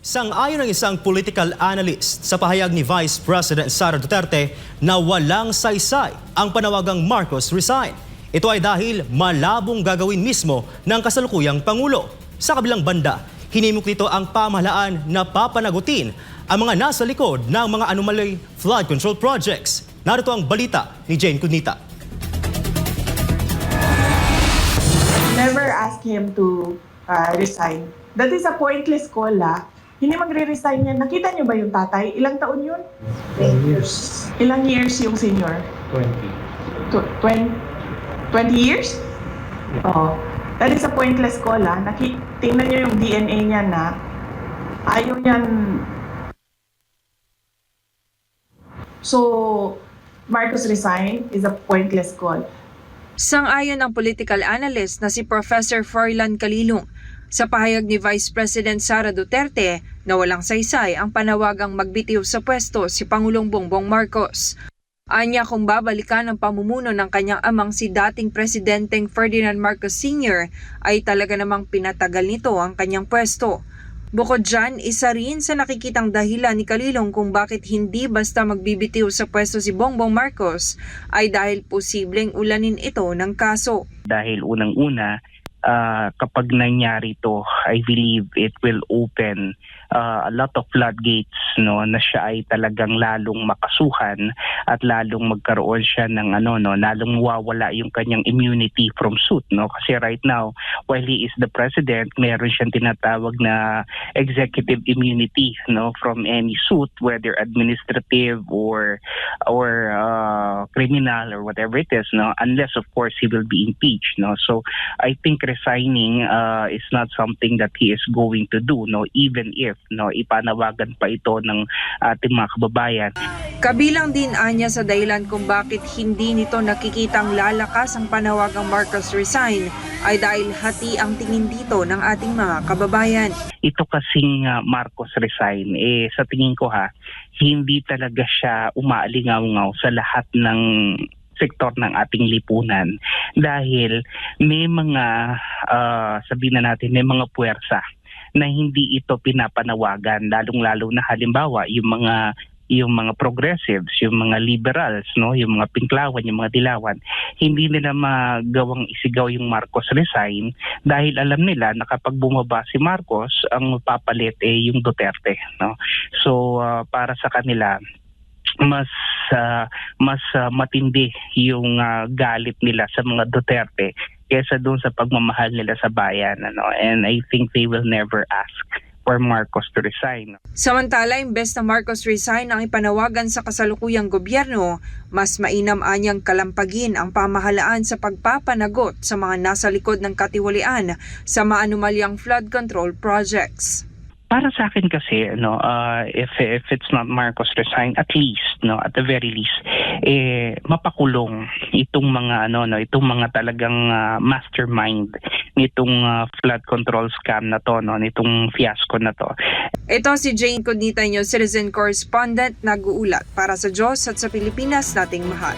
Sang-ayon ng isang political analyst sa pahayag ni Vice President Sara Duterte na walang saysay ang panawagang Marcos resign. Ito ay dahil malabong gagawin mismo ng kasalukuyang Pangulo. Sa kabilang banda, hinimok nito ang pamahalaan na papanagutin ang mga nasa likod ng mga anomaly flood control projects. Narito ang balita ni Jane Cunita. Never ask him to resign. That is a pointless call, Hindi magre-resign yan. Nakita niyo ba yung tatay? Ilang taon yun? 10 years. Ilang years yung senior? 20. 20 years? Oo. That is a pointless call, Tingnan niyo yung DNA niya na ayaw niyan. So, Marcos resign is a pointless call. Sang-ayon ang political analyst na si Professor Froilan Calilong sa pahayag ni Vice President Sara Duterte na walang saysay ang panawagang magbitiw sa pwesto si Pangulong Bongbong Marcos. Anya kung babalikan ang pamumuno ng kanyang amang si dating Presidenteng Ferdinand Marcos Sr. ay talaga namang pinatagal nito ang kanyang pwesto. Bukod dyan, isa rin sa nakikitang dahilan ni Calilong kung bakit hindi basta magbibitiw sa pwesto si Bongbong Marcos ay dahil posibleng ulanin ito ng kaso. Dahil unang-una, kapag nangyari ito, I believe it will open a lot of floodgates, na siya ay talagang lalong makasuhan at lalong magkaroon siya ng lalong mawawala yung kanyang immunity from suit, Kasi right now, while he is the president, meron siyang tinatawag na executive immunity, from any suit, whether administrative or criminal or whatever it is, unless of course he will be impeached, So I think resigning is not something that he is going to do, even if ipanawagan pa ito ng ating mga kababayan. Kabilang din anya sa dahilan kung bakit hindi nito nakikitang lalakas ang panawagang Marcos resign ay dahil hati ang tingin dito ng ating mga kababayan. Ito kasing Marcos resign, sa tingin ko hindi talaga siya umaalingaw-ngaw sa lahat ng sektor ng ating lipunan dahil may mga sabihin na natin may mga puwersa na hindi ito pinapanawagan, lalong-lalo na halimbawa yung mga progressives, yung mga liberals, yung mga pinklawan, yung mga dilawan, hindi nila magawang isigaw yung Marcos resign dahil alam nila na kapag bumaba si Marcos, ang mapapalit yung Duterte, So para sa kanila mas matindi yung galit nila sa mga Duterte kesa doon sa pagmamahal nila sa bayan, And I think they will never ask for Marcos to resign. Samantala, imbes na Marcos resign ang ipanawagan sa kasalukuyang gobyerno, mas mainam anyang kalampagin ang pamahalaan sa pagpapanagot sa mga nasa likod ng katiwalian sa maanumalyang flood control projects. Para sa akin kasi, if it's not Marcos resign, at least, at the very least, mapakulong itong mga itong mga talagang mastermind nitong flood control scam na to, nitong fiasco na to. Ito si Jane Cunita, Citizen Correspondent, nag-uulat para sa Diyos at sa Pilipinas nating mahal.